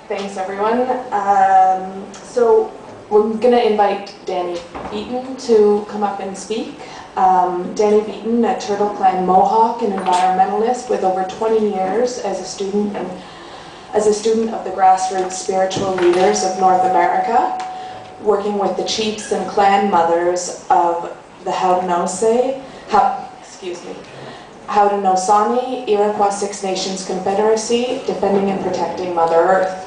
Thanks, everyone. So we're going to invite Danny Beaton to come up and speak. Danny Beaton, a Turtle Clan Mohawk and environmentalist with over 20 years as a student of the grassroots spiritual leaders of North America, working with the chiefs and clan mothers of the Haudenosaunee Iroquois Six Nations Confederacy, defending and protecting Mother Earth.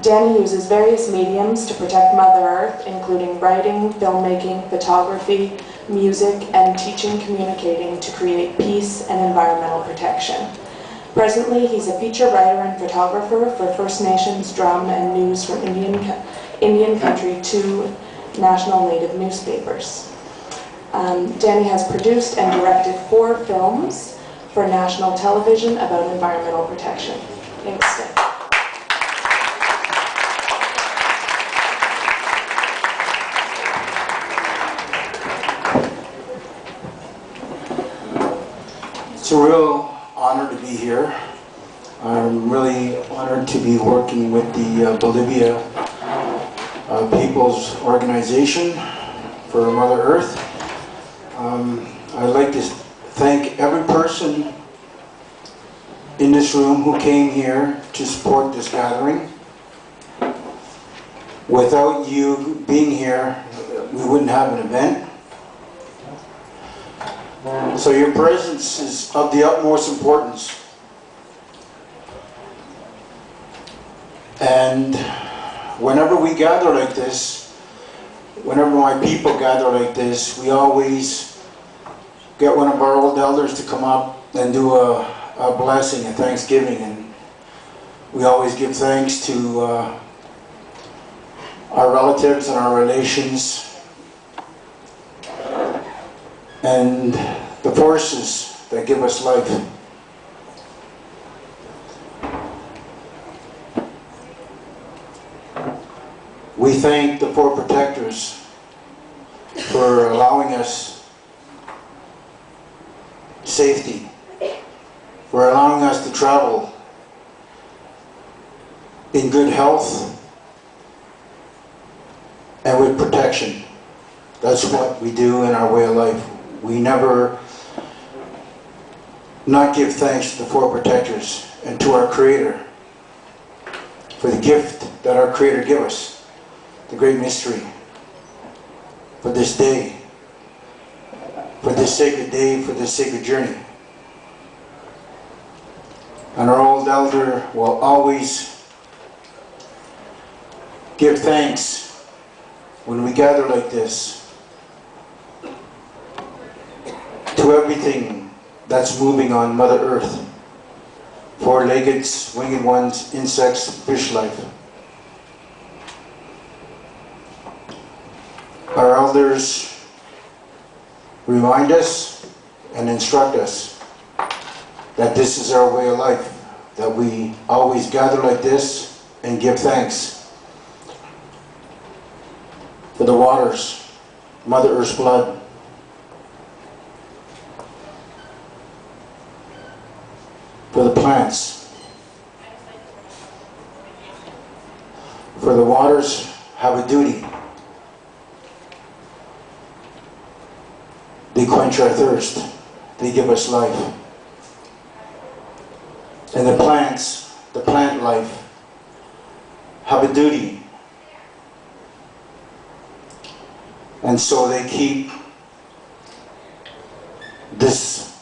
Danny uses various mediums to protect Mother Earth, including writing, filmmaking, photography, music, and teaching communicating to create peace and environmental protection. Presently, he's a feature writer and photographer for First Nations Drum and News from Indian Country, 2 national native newspapers. Danny has produced and directed 4 films for national television about environmental protection. Thanks, Dan. It's a real honor to be here. I'm really honored to be working with the Bolivia People's Organization for Mother Earth. I'd like to thank every person in this room who came here to support this gathering. Without you being here, we wouldn't have an event. So your presence is of the utmost importance. And whenever we gather like this, whenever my people gather like this, we always get one of our old elders to come up and do a blessing, a thanksgiving. And we always give thanks to our relatives and our relations and the forces that give us life. We thank the 4 protectors for allowing us safety, for allowing us to travel in good health and with protection. That's what we do in our way of life. We never not give thanks to the 4 protectors and to our Creator for the gift that our Creator gave us, the great mystery, for this day, for this sacred day, for this sacred journey. And our old elder will always give thanks when we gather like this to everything that's moving on Mother Earth. 4-legged, winged ones, insects, fish life. Our elders remind us and instruct us that this is our way of life, that we always gather like this and give thanks for the waters, Mother Earth's blood, for the plants, for the waters have a duty. They quench our thirst. They give us life. And the plants, the plant life, have a duty. And so they keep this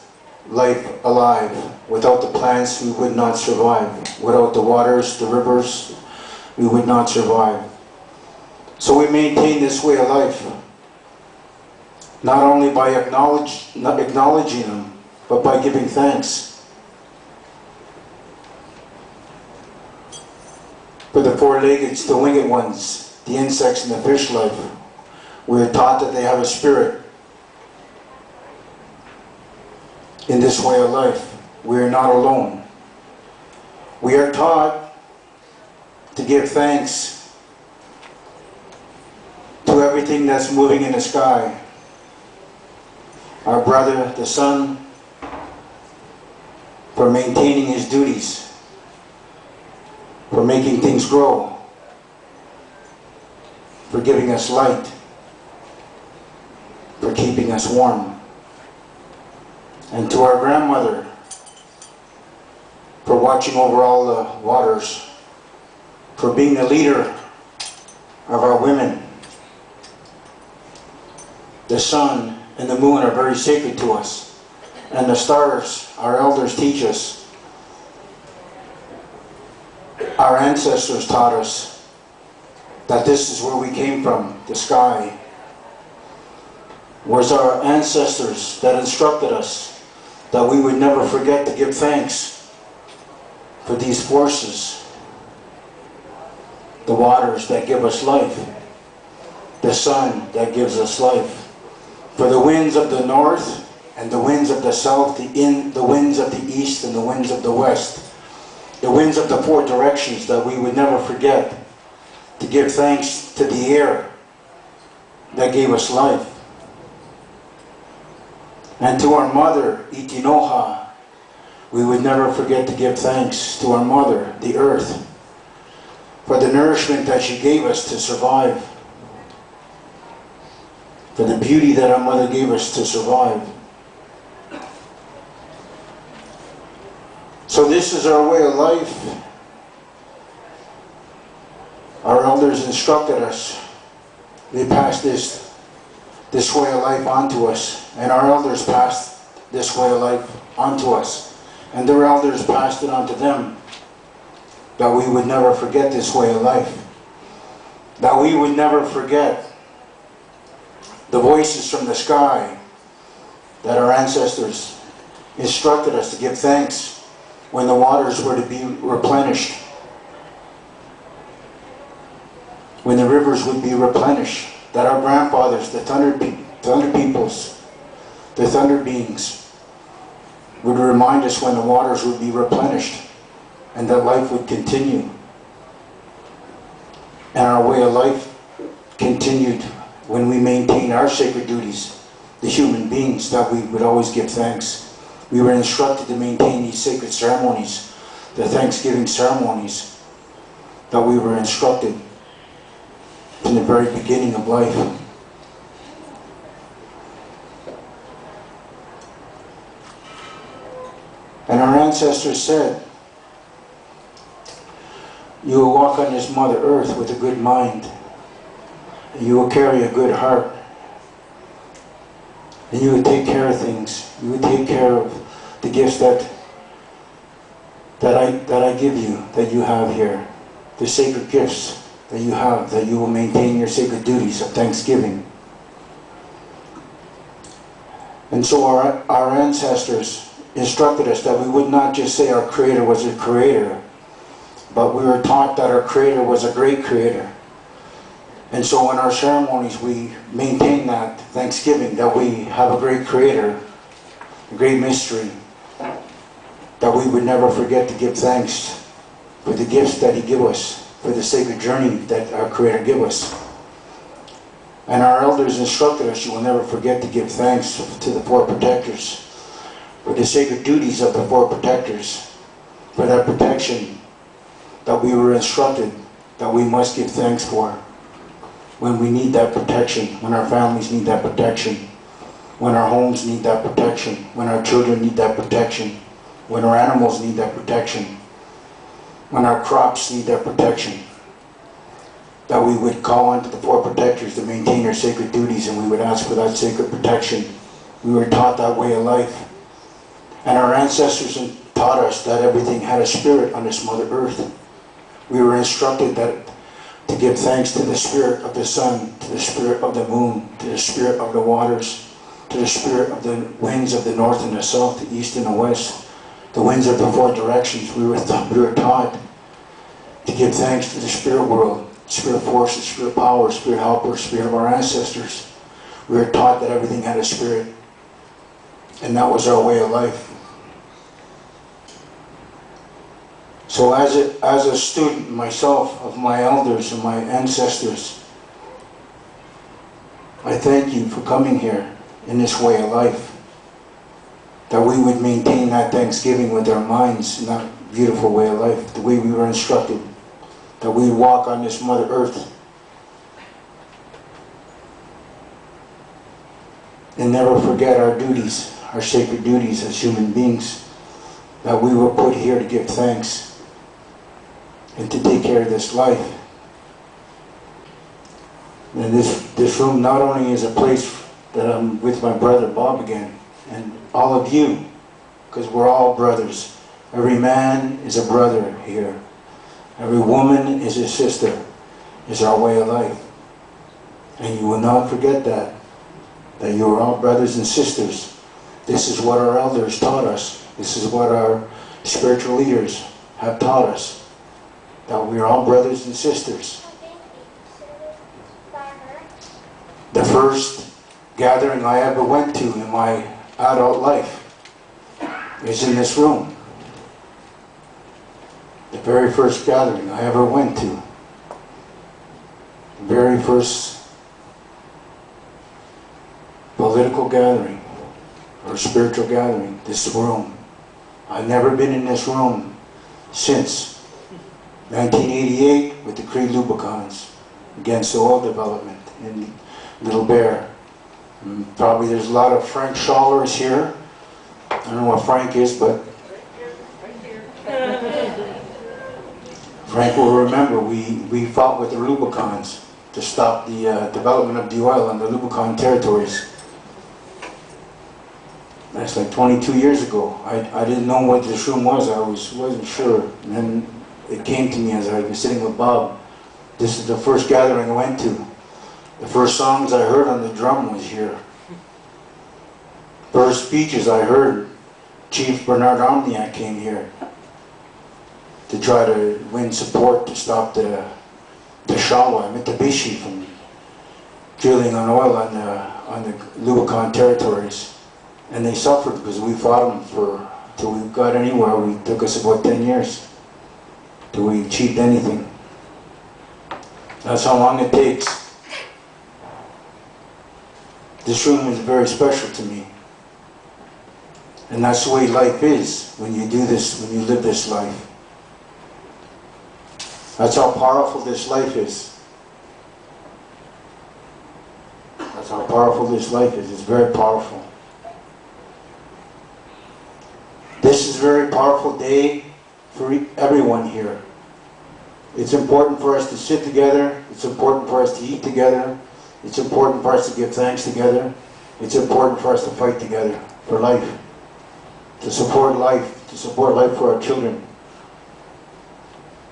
life alive. Without the plants, we would not survive. Without the waters, the rivers, we would not survive. So we maintain this way of life, not only by acknowledging them, but by giving thanks. For the 4-legged, the winged ones, the insects and the fish life, we are taught that they have a spirit. In this way of life, we are not alone. We are taught to give thanks to everything that's moving in the sky. Our brother, the sun, for maintaining his duties, for making things grow, for giving us light, for keeping us warm. And to our grandmother, for watching over all the waters, for being the leader of our women. The sun and the moon are very sacred to us, and the stars, our elders teach us. Our ancestors taught us that this is where we came from, the sky. It was our ancestors that instructed us that we would never forget to give thanks for these forces, the waters that give us life, the sun that gives us life, for the winds of the north and the winds of the south, the winds of the east and the winds of the west, the winds of the four directions, that we would never forget to give thanks to the air that gave us life. And to our mother, Itinoha, we would never forget to give thanks to our mother, the earth, for the nourishment that she gave us to survive, for the beauty that our mother gave us to survive. So this is our way of life. Our elders instructed us. They passed this way of life on to us, and our elders passed this way of life on to us, and their elders passed it on to them, that we would never forget this way of life, that we would never forget the voices from the sky, that our ancestors instructed us to give thanks when the waters were to be replenished, when the rivers would be replenished, that our grandfathers, the thunder peoples, the thunder beings, would remind us when the waters would be replenished and that life would continue. And our way of life continued when we maintained our sacred duties, the human beings, that we would always give thanks. We were instructed to maintain these sacred ceremonies, the Thanksgiving ceremonies, that we were instructed from the very beginning of life. And our ancestors said, you will walk on this Mother Earth with a good mind, and you will carry a good heart, and you would take care of things. You would take care of the gifts that I give you, that you have here, the sacred gifts that you have, that you will maintain your sacred duties of thanksgiving. And so our ancestors instructed us that we would not just say our Creator was a creator, but we were taught that our Creator was a great creator. And so in our ceremonies we maintain that thanksgiving, that we have a great Creator, a great mystery, that we would never forget to give thanks for the gifts that He gave us, for the sacred journey that our Creator gave us. And our elders instructed us, you will never forget to give thanks to the four protectors, for the sacred duties of the four protectors, for that protection that we were instructed that we must give thanks for. When we need that protection, when our families need that protection, when our homes need that protection, when our children need that protection, when our animals need that protection, when our crops need that protection, that we would call on to the four protectors to maintain our sacred duties, and we would ask for that sacred protection. We were taught that way of life. And our ancestors taught us that everything had a spirit on this Mother Earth. We were instructed that to give thanks to the spirit of the sun, to the spirit of the moon, to the spirit of the waters, to the spirit of the winds of the north and the south, the east and the west, the winds of the four directions. We were taught to give thanks to the spirit world, spirit force, the spirit power, spirit helper, spirit of our ancestors. We were taught that everything had a spirit, and that was our way of life. So as a student myself of my elders and my ancestors, I thank you for coming here in this way of life, that we would maintain that thanksgiving with our minds in that beautiful way of life, the way we were instructed that we walk on this Mother Earth and never forget our duties, our sacred duties as human beings, that we were put here to give thanks and to take care of this life. And this room not only is a place that I'm with my brother Bob again, and all of you, because we're all brothers. Every man is a brother here. Every woman is a sister. It's our way of life. And you will not forget that you are all brothers and sisters. This is what our elders taught us. This is what our spiritual leaders have taught us, that we are all brothers and sisters. The first gathering I ever went to in my adult life is in this room. The very first gathering I ever went to. The very first political gathering or spiritual gathering, this room. I've never been in this room since 1988 with the Cree Lubicons against oil development in Little Bear. Probably there's a lot of Frank Schallers here. I don't know what Frank is, but Frank will remember we fought with the Lubicons to stop the development of the oil on the Lubican territories. That's like 22 years ago. I didn't know what this room was. I wasn't sure. And then it came to me as I was sitting with Bob. This is the first gathering I went to. The first songs I heard on the drum was here. First speeches I heard, Chief Bernard Omniak came here to try to win support to stop the Shawa, Mitsubishi, from drilling on oil on the Lubican territories. And they suffered because we fought them till we got anywhere. It took us about 10 years till we achieved anything. That's how long it takes. This room is very special to me. And that's the way life is when you do this, when you live this life. That's how powerful this life is. That's how powerful this life is. It's very powerful. This is a very powerful day for everyone here. It's important for us to sit together. It's important for us to eat together. It's important for us to give thanks together. It's important for us to fight together for life. To support life for our children.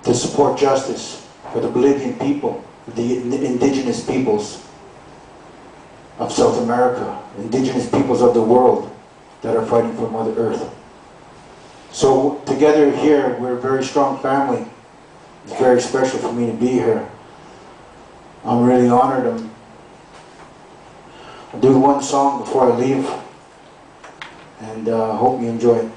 To support justice for the Bolivian people, the indigenous peoples of South America, indigenous peoples of the world that are fighting for Mother Earth. So together here, we're a very strong family. It's very special for me to be here. I'm really honored. I'll do one song before I leave, and hope you enjoy it.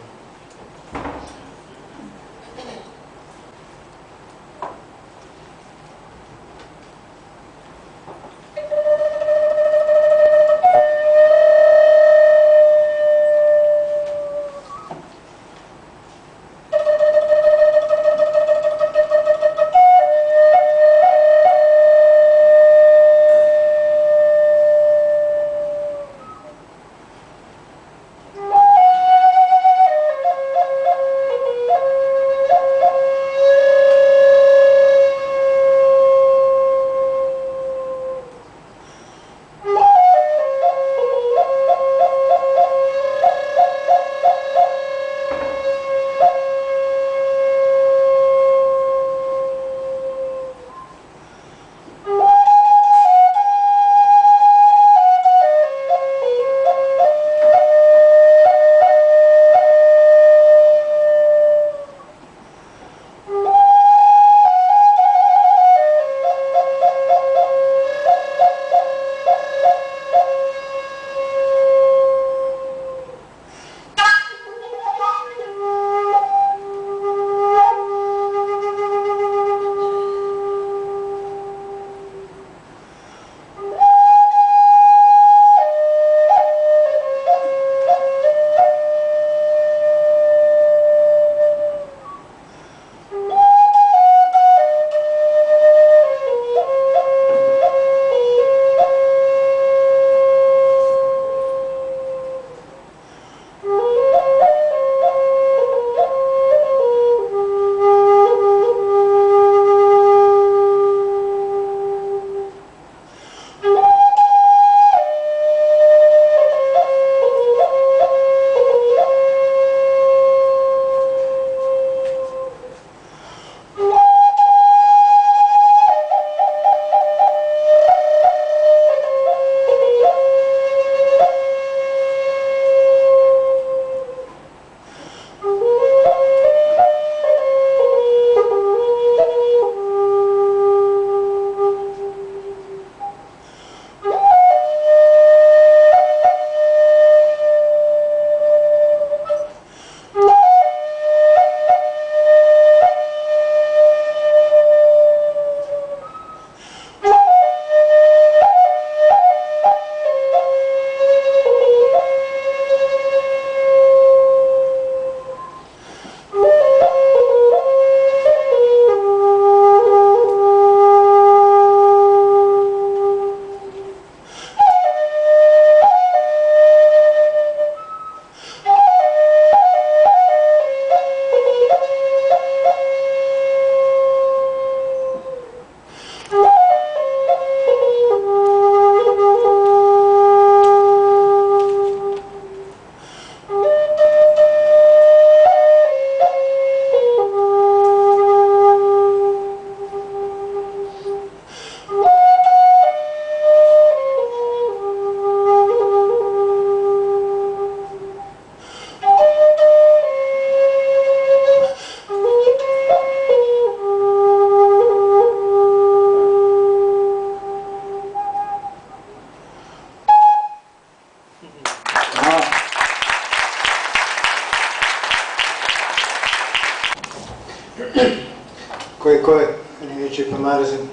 Koi koi, anichi pamarazin,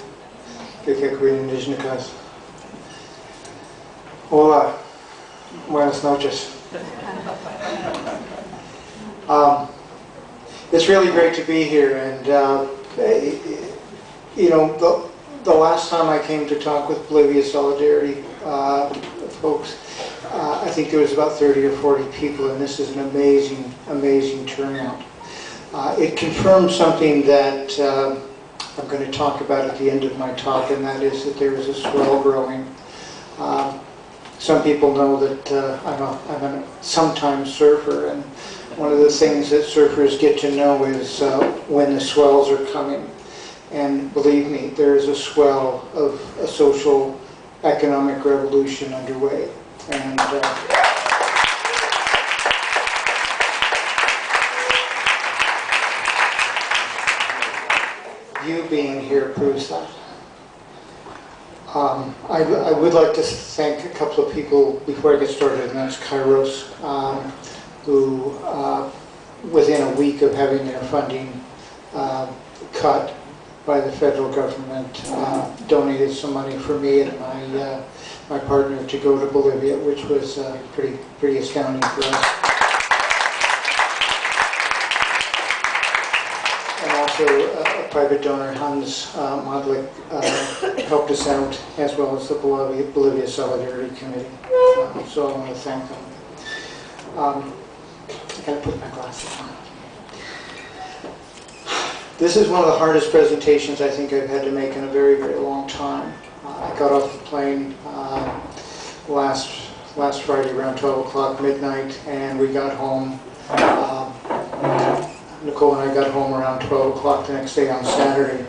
kekekuin indigenicas. Hola, buenas noches. It's really great to be here, and you know, the last time I came to talk with Bolivia Solidarity folks, I think there was about 30 or 40 people, and this is an amazing, amazing turnout. It confirms something that I'm going to talk about at the end of my talk, and that is that there is a swell growing. Some people know that I'm a sometime surfer, and one of the things that surfers get to know is when the swells are coming. And believe me, there is a swell of a social, economic revolution underway. And you being here proves that. I would like to thank a couple of people before I get started, and that's Kairos, who within a week of having their funding cut by the federal government, donated some money for me and my partner to go to Bolivia, which was pretty astounding for us. And also a private donor, Hans Modlik, helped us out, as well as the Bolivia Solidarity Committee. So I want to thank them. I gotta put my glasses on. This is one of the hardest presentations I think I've had to make in a very, very long time. I got off the plane last Friday around 12 o'clock midnight, and we got home. Nicole and I got home around 12 o'clock the next day on Saturday.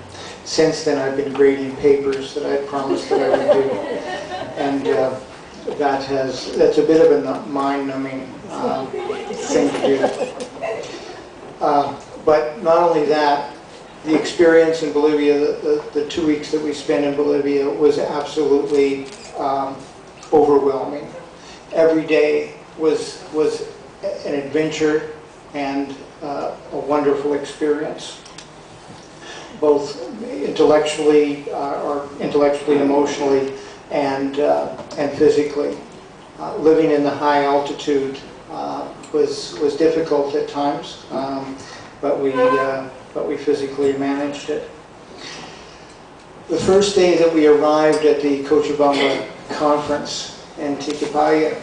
Since then, I've been grading papers that I promised that I would do, and that's a bit of a mind-numbing thing to do. But not only that, the experience in Bolivia, the 2 weeks that we spent in Bolivia was absolutely overwhelming. Every day was an adventure and a wonderful experience, both intellectually, emotionally, and physically. Living in the high altitude was difficult at times, but we physically managed it. The first day that we arrived at the Cochabamba conference in Tiquipaya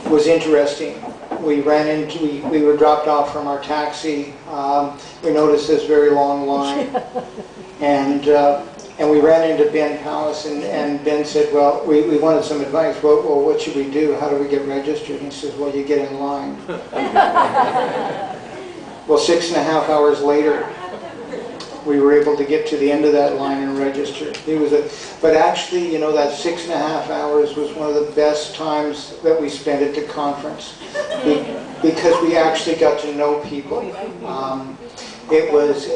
was interesting. We were dropped off from our taxi. We noticed this very long line, and we ran into Ben Palace, and Ben said, well, we wanted some advice. Well, what should we do? How do we get registered? And he says, well, you get in line. Well, 6.5 hours later, we were able to get to the end of that line and register. But actually, you know, that 6.5 hours was one of the best times that we spent at the conference, because we actually got to know people. It was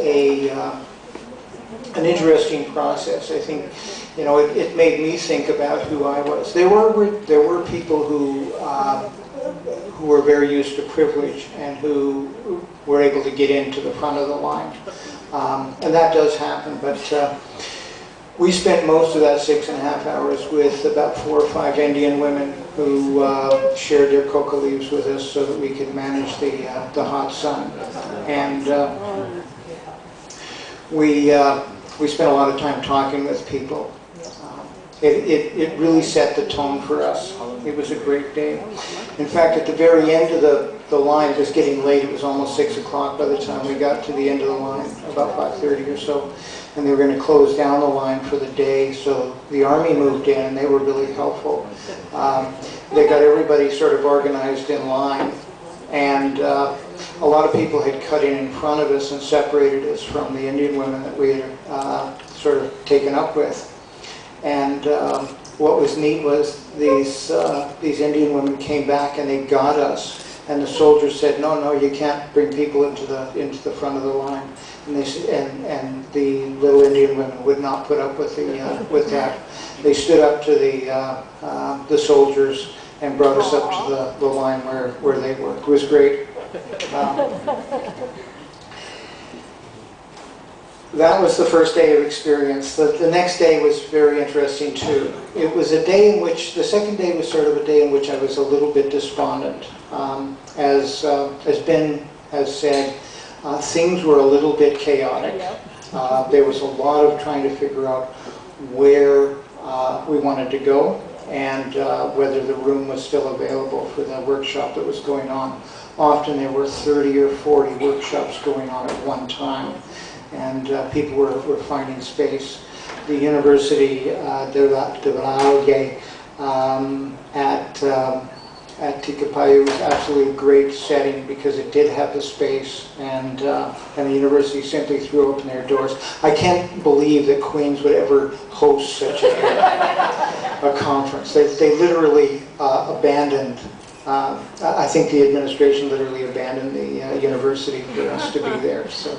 an interesting process. I think, you know, it made me think about who I was. There were people who were very used to privilege and who were able to get into the front of the line. And that does happen, but we spent most of that 6.5 hours with about 4 or 5 Indian women who shared their coca leaves with us so that we could manage the hot sun. And we spent a lot of time talking with people. It really set the tone for us. It was a great day. In fact, at the very end of the line, it was getting late. It was almost 6 o'clock by the time we got to the end of the line, about 5:30 or so. And they were going to close down the line for the day. So the Army moved in, and they were really helpful. They got everybody sort of organized in line. And a lot of people had cut in front of us and separated us from the Indian women that we had sort of taken up with. And what was neat was these Indian women came back and they got us. And the soldiers said, no, you can't bring people into the front of the line. And the little Indian women would not put up with that. They stood up to the soldiers and brought us up to the line where they were. It was great. that was the first day of experience. The next day was very interesting too. It was a day in which, the second day was sort of a day in which I was a little bit despondent. As Ben has said, things were a little bit chaotic. There was a lot of trying to figure out where we wanted to go and whether the room was still available for the workshop that was going on. Often there were 30 or 40 workshops going on at one time, and people were finding space. The University de Algonquin at Tikapayu was absolutely a great setting because it did have the space, and the university simply threw open their doors. I can't believe that Queens would ever host such a conference. They literally abandoned, I think the administration literally abandoned the university for us to be there. So,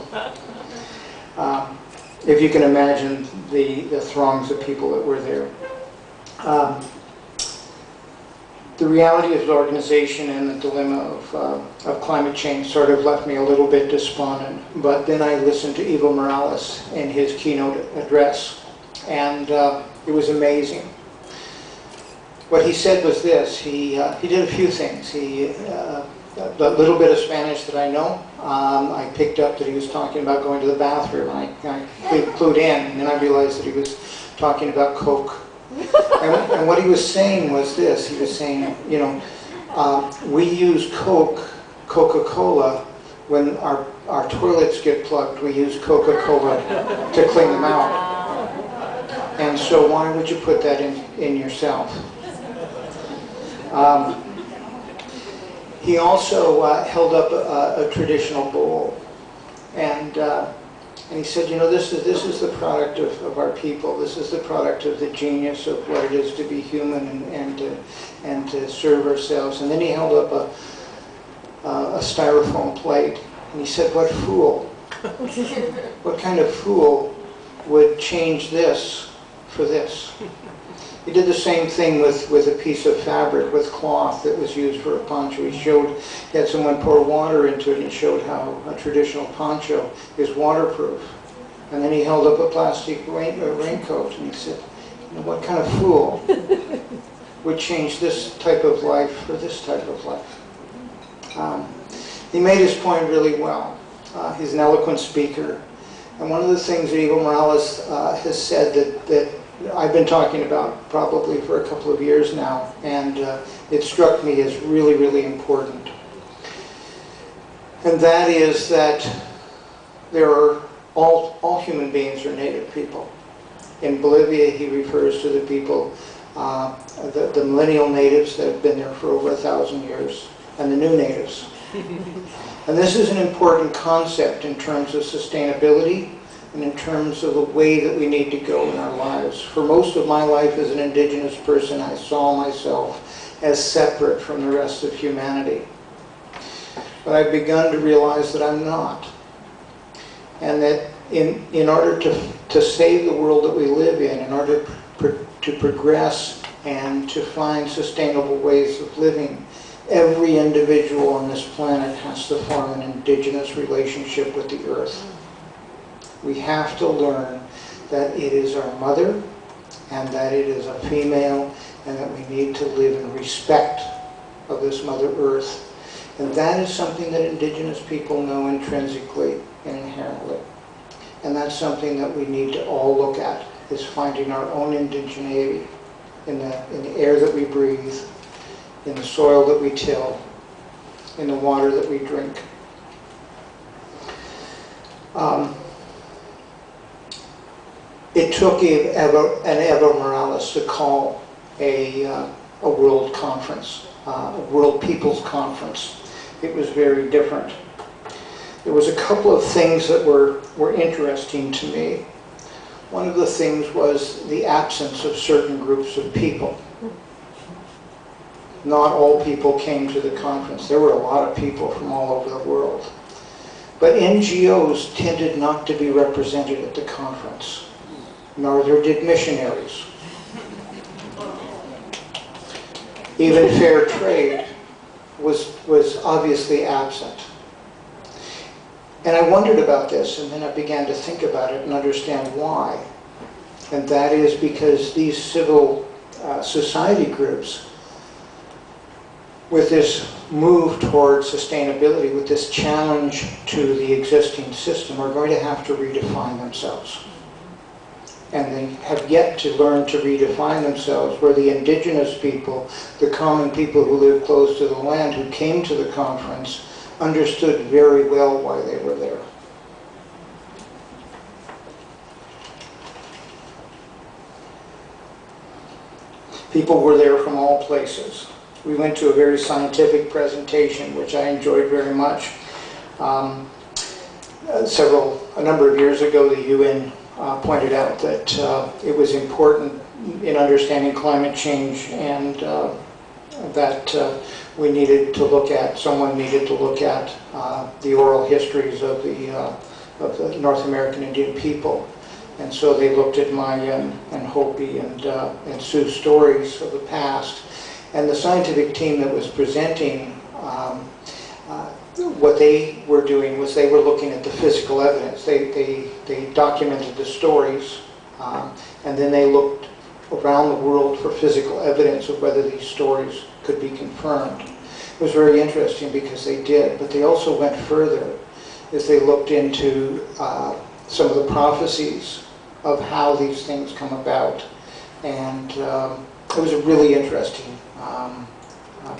if you can imagine the throngs of people that were there. The reality of the organization and the dilemma of climate change sort of left me a little bit despondent. But then I listened to Evo Morales in his keynote address, and it was amazing. What he said was this: he did a few things. The little bit of Spanish that I know, I picked up that he was talking about going to the bathroom. I clued in, and then I realized that he was talking about Coke. And what he was saying was this: he was saying, you know, we use Coca-Cola, when our toilets get plugged, we use Coca-Cola to clean them out. And so why would you put that in yourself? He also held up a traditional bowl, and he said, you know, this is the product of our people. This is the product of the genius of what it is to be human and to serve ourselves. And then he held up a styrofoam plate, and he said, what fool? What kind of fool would change this for this? He did the same thing with a piece of fabric, with cloth that was used for a poncho. He had someone pour water into it, and he showed how a traditional poncho is waterproof. And then he held up a plastic raincoat, and he said, you know, what kind of fool would change this type of life for this type of life? He made his point really well. He's an eloquent speaker. And one of the things that Evo Morales has said that I've been talking about probably for a couple of years now, and it struck me as really, really important. And that is that there are all human beings are native people. In Bolivia, he refers to the people, the millennial natives that have been there for over 1,000 years, and the new natives. And this is an important concept in terms of sustainability and in terms of the way that we need to go in our lives. For most of my life as an indigenous person, I saw myself as separate from the rest of humanity. But I've begun to realize that I'm not. And that in order to save the world that we live in order to progress and to find sustainable ways of living, every individual on this planet has to form an indigenous relationship with the earth. We have to learn that it is our mother and that it is a female and that we need to live in respect of this Mother Earth. And that is something that indigenous people know intrinsically and inherently. And that's something that we need to all look at, is finding our own indigeneity in the air that we breathe, in the soil that we till, in the water that we drink. It took an Evo Morales to call a world conference, a world people's conference. It was very different. There was a couple of things that were interesting to me. One of the things was the absence of certain groups of people. Not all people came to the conference. There were a lot of people from all over the world. But NGOs tended not to be represented at the conference. Neither did missionaries. Even fair trade was obviously absent. And I wondered about this, and then I began to think about it and understand why. And that is because these civil society groups, with this move towards sustainability, with this challenge to the existing system, are going to have to redefine themselves. And they have yet to learn to redefine themselves, where the indigenous people, the common people who live close to the land, who came to the conference, understood very well why they were there. People were there from all places. We went to a very scientific presentation, which I enjoyed very much. A number of years ago, the UN pointed out that it was important in understanding climate change, and that we needed to look at, someone needed to look at the oral histories of the North American Indian people. And so they looked at Mayan and Hopi and Sioux stories of the past. And the scientific team that was presenting, what they were doing was they were looking at the physical evidence. They documented the stories, and then they looked around the world for physical evidence of whether these stories could be confirmed. It was very interesting because they did, but they also went further as they looked into some of the prophecies of how these things come about. And it was a really interesting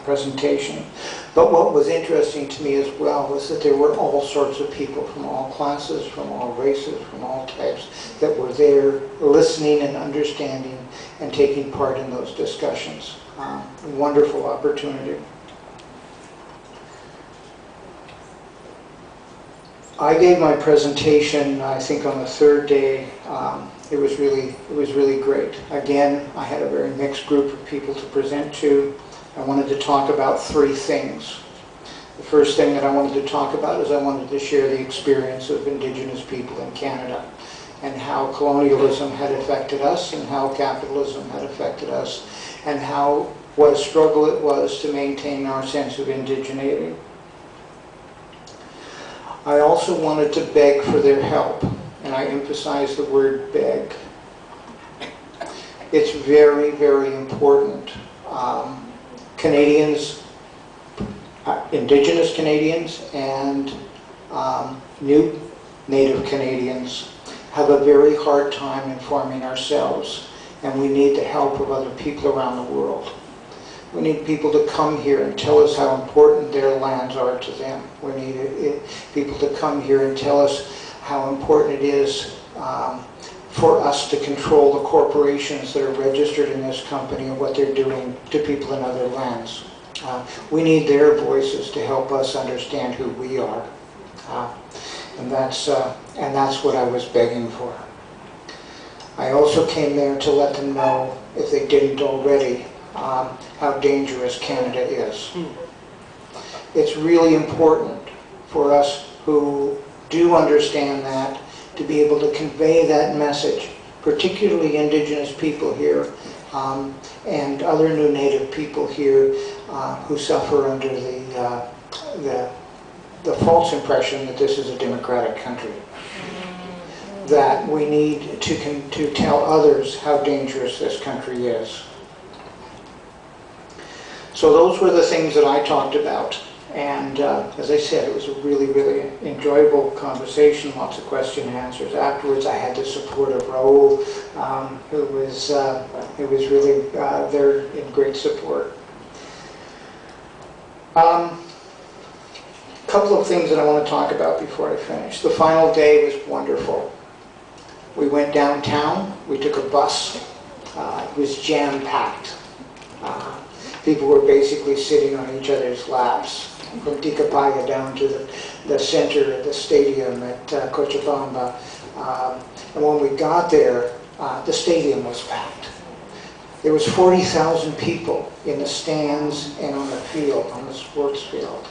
presentation. But what was interesting to me as well was that there were all sorts of people from all classes, from all races, from all types, that were there listening and understanding and taking part in those discussions. A wonderful opportunity. I gave my presentation, I think, on the third day. It was really great. Again, I had a very mixed group of people to present to. I wanted to talk about three things. The first thing that I wanted to talk about is I wanted to share the experience of Indigenous people in Canada, and how colonialism had affected us, and how capitalism had affected us, and what a struggle it was to maintain our sense of indigeneity. I also wanted to beg for their help, and I emphasize the word beg. It's very, very important. Canadians, Indigenous Canadians and new Native Canadians have a very hard time informing ourselves, and we need the help of other people around the world. We need people to come here and tell us how important their lands are to them. We need people to come here and tell us how important it is for us to control the corporations that are registered in this company and what they're doing to people in other lands. We need their voices to help us understand who we are. And that's what I was begging for. I also came there to let them know, if they didn't already, how dangerous Canada is. It's really important for us who do understand that to be able to convey that message, particularly Indigenous people here and other new Native people here who suffer under the false impression that this is a democratic country. That we need to tell others how dangerous this country is. So those were the things that I talked about. And as I said, it was a really, really enjoyable conversation, lots of question and answers. Afterwards, I had the support of Raoul, who was really there in great support. A couple of things that I want to talk about before I finish. The final day was wonderful. We went downtown, we took a bus, it was jam-packed. People were basically sitting on each other's laps, from Tikapaya down to the center of the stadium at Cochabamba. And when we got there, the stadium was packed. There was 40,000 people in the stands and on the field, on the sports field.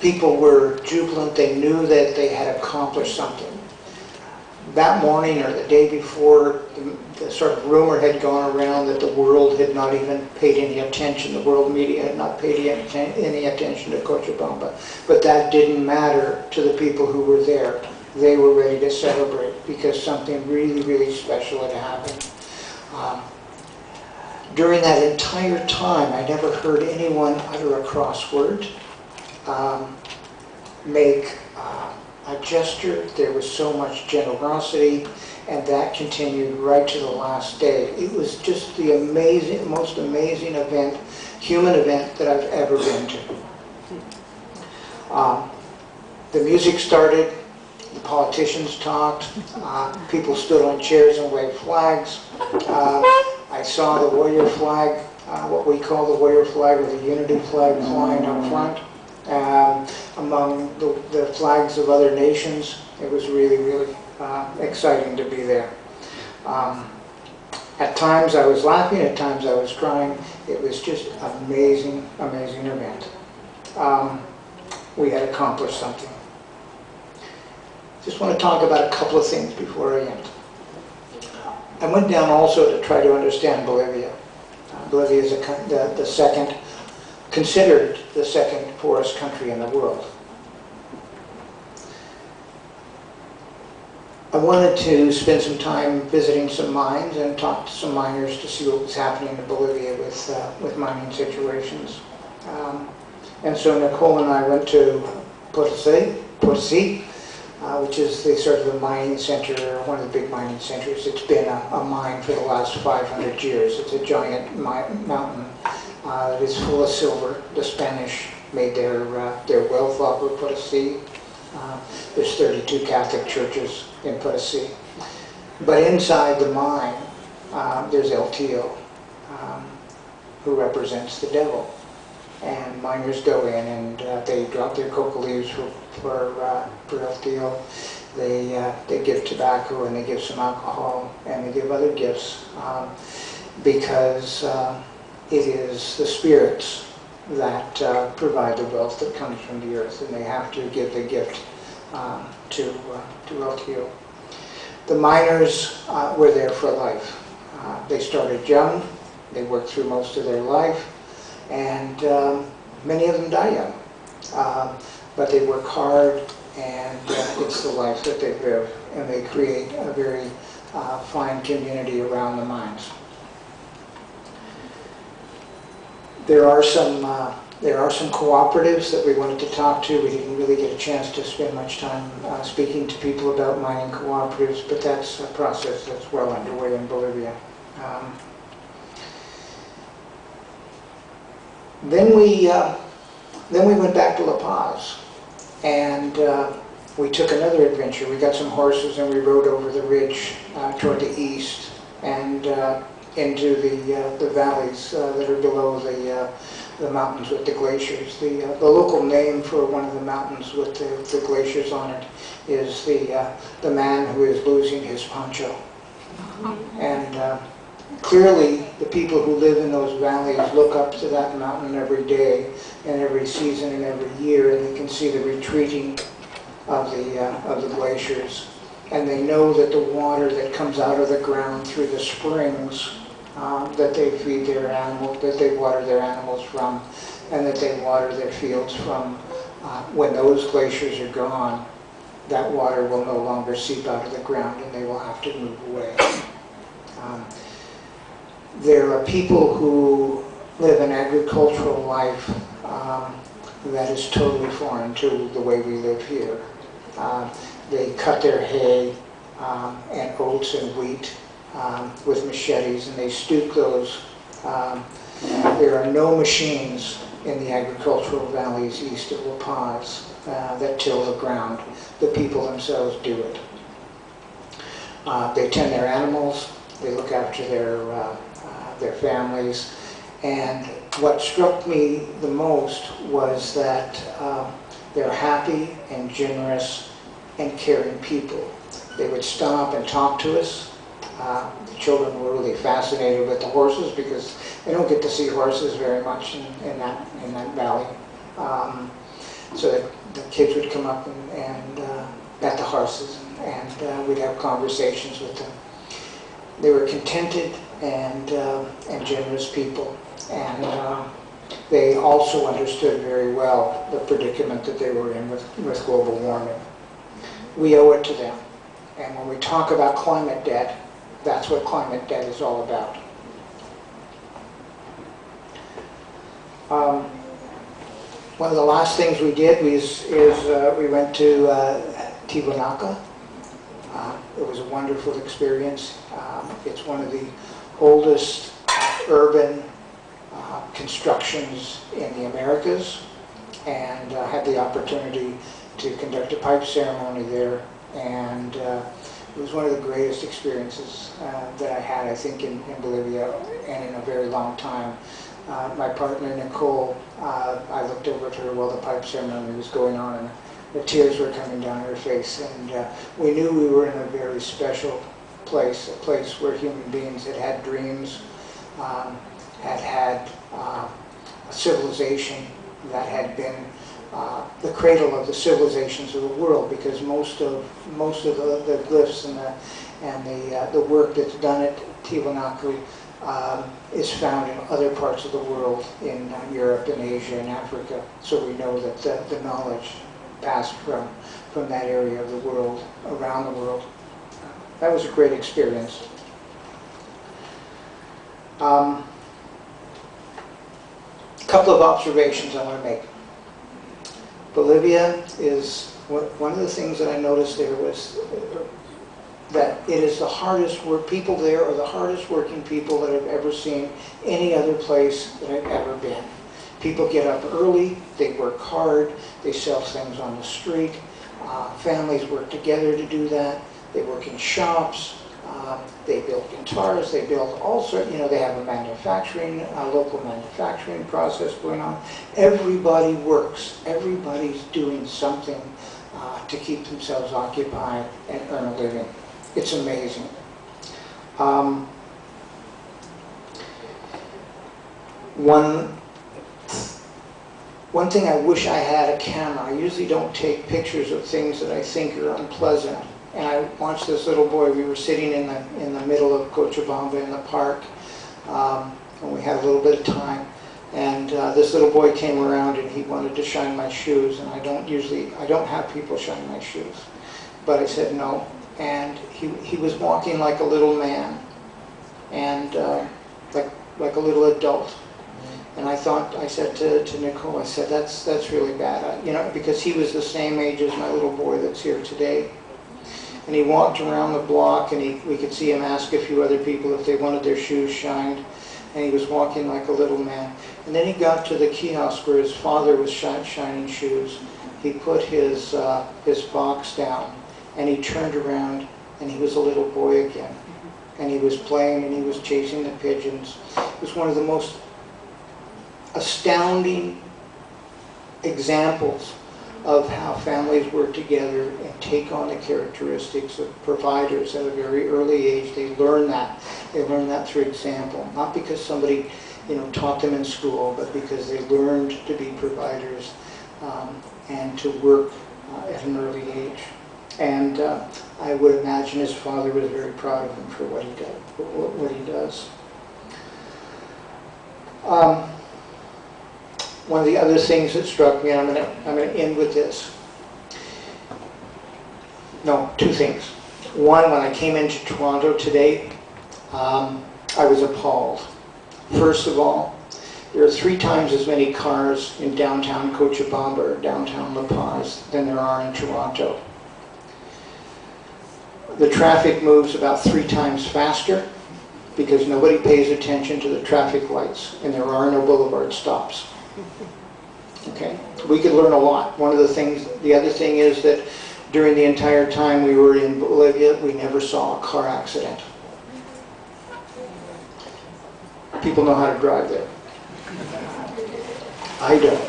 People were jubilant. They knew that they had accomplished something. that morning or the day before, the sort of rumor had gone around that the world had not even paid any attention, the world media had not paid any attention to Cochabamba. But that didn't matter to the people who were there. They were ready to celebrate because something really, really special had happened. During that entire time, I never heard anyone utter a cross word, make a gesture. There was so much generosity, and that continued right to the last day. It was just the most amazing event, human event that I've ever been to. The music started, the politicians talked, people stood on chairs and waved flags. I saw the warrior flag, what we call the warrior flag, or the unity flag, flying up front. Among the flags of other nations. It was really, really exciting to be there. At times I was laughing, at times I was crying. It was just amazing, amazing event. We had accomplished something. Just want to talk about a couple of things before I end. I went down also to try to understand Bolivia. Bolivia is the second, considered the second poorest country in the world. I wanted to spend some time visiting some mines and talk to some miners to see what was happening in Bolivia with mining situations. And so Nicole and I went to Potosí, which is the sort of the mining center, one of the big mining centers. It's been a mine for the last 500 years. It's a giant mountain that is full of silver. The Spanish made their wealth off of Potosí. There's 32 Catholic churches in Potosí. But inside the mine, there's El Tío, who represents the devil. And miners go in and they drop their coca leaves for El Tío. They give tobacco and they give some alcohol and they give other gifts because it is the spirits that provide the wealth that comes from the earth, and they have to give the gift to El Tío. The miners were there for life. They started young, they worked through most of their life, and many of them die young. But they work hard, and it's the life that they live, and they create a very fine community around the mines. There are some cooperatives that we wanted to talk to. We didn't really get a chance to spend much time speaking to people about mining cooperatives, but that's a process that's well underway in Bolivia. Then we went back to La Paz, and we took another adventure. We got some horses and we rode over the ridge toward the east and into the valleys that are below the mountains with the glaciers. The local name for one of the mountains with the glaciers on it is the man who is losing his poncho. And clearly, the people who live in those valleys look up to that mountain every day and every season and every year, and they can see the retreating of the glaciers. And they know that the water that comes out of the ground through the springs that they feed their animals, that they water their animals from, and that they water their fields from, when those glaciers are gone, that water will no longer seep out of the ground and they will have to move away. There are people who live an agricultural life that is totally foreign to the way we live here. They cut their hay and oats and wheat with machetes, and they stoop those. There are no machines in the agricultural valleys east of La Paz that till the ground. The people themselves do it. They tend their animals, they look after their families, and what struck me the most was that they're happy and generous and caring people. They would stop and talk to us. The children were really fascinated with the horses because they don't get to see horses very much in that valley. So the kids would come up at the horses, and we'd have conversations with them. They were contented and generous people, and they also understood very well the predicament that they were in with global warming. We owe it to them. And when we talk about climate debt, that's what climate debt is all about. One of the last things we did is we went to Tiwanaku. It was a wonderful experience. It's one of the oldest urban constructions in the Americas, and had the opportunity to conduct a pipe ceremony there, and it was one of the greatest experiences that I had, I think, in Bolivia, and in a very long time. My partner, Nicole, I looked over at her while the pipe ceremony was going on, and the tears were coming down her face, and we knew we were in a very special place, a place where human beings had had dreams, had had a civilization that had been the cradle of the civilizations of the world, because most of the glyphs and the work that's done at Tiwanaku is found in other parts of the world, in Europe and Asia and Africa. So we know that the knowledge passed from that area of the world, around the world. That was a great experience. A couple of observations I want to make. Bolivia is, one of the things that I noticed there was that it is the hardest work, people there are the hardest working people that I've ever seen any other place that I've ever been. People get up early, they work hard, they sell things on the street, families work together to do that, they work in shops, they build guitars, they build all sorts, they have a local manufacturing process going on. Everybody works, everybody's doing something to keep themselves occupied and earn a living. It's amazing. One thing I wish I had a camera. I usually don't take pictures of things that I think are unpleasant. And I watched this little boy. We were sitting in the middle of Cochabamba in the park, and we had a little bit of time. And this little boy came around and he wanted to shine my shoes. And I don't have people shine my shoes. But I said no. And he was walking like a little man, and like a little adult. And I said to Nicole, I said, that's really bad, because he was the same age as my little boy that's here today. And he walked around the block, and we could see him ask a few other people if they wanted their shoes shined, and he was walking like a little man. And then he got to the kiosk where his father was shining shoes. He put his box down, and he turned around, and he was a little boy again. And he was playing, and he was chasing the pigeons. It was one of the most astounding examples of how families work together and take on the characteristics of providers at a very early age. They learn that. They learn that through example. Not because somebody, taught them in school, but because they learned to be providers and to work at an early age. And I would imagine his father was very proud of him for what he does. One of the other things that struck me, and I'm going to end with this. No, two things. One, when I came into Toronto today, I was appalled. First of all, there are 3 times as many cars in downtown Cochabamba or downtown La Paz than there are in Toronto. The traffic moves about 3 times faster because nobody pays attention to the traffic lights, and there are no boulevard stops. Okay, we could learn a lot. The other thing is that during the entire time we were in Bolivia, we never saw a car accident. People know how to drive there. I don't.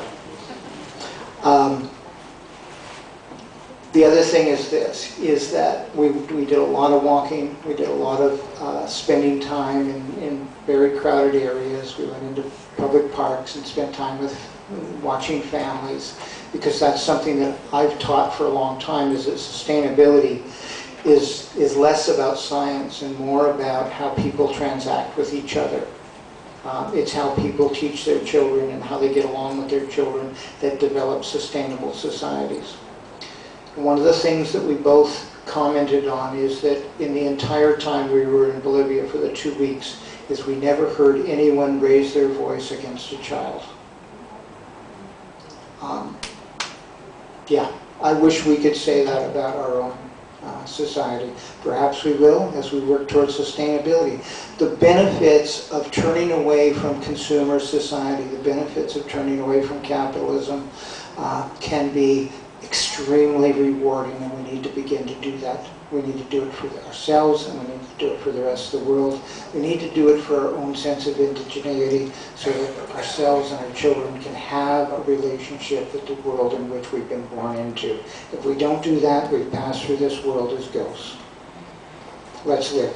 The other thing is this, is that we did a lot of walking, we did a lot of spending time in very crowded areas. We went into public parks and spent time with watching families, because that's something that I've taught for a long time, is that sustainability is less about science and more about how people transact with each other. It's how people teach their children and how they get along with their children that develops sustainable societies. And one of the things that we both commented on is that in the entire time we were in Bolivia for the 2 weeks, is we never heard anyone raise their voice against a child. Yeah, I wish we could say that about our own society. Perhaps we will as we work towards sustainability. The benefits of turning away from consumer society, the benefits of turning away from capitalism can be extremely rewarding, and we need to begin to do that. We need to do it for ourselves, and we need to do it for the rest of the world. We need to do it for our own sense of indigeneity, so that ourselves and our children can have a relationship with the world in which we've been born into. If we don't do that, we've passed through this world as ghosts. Let's live.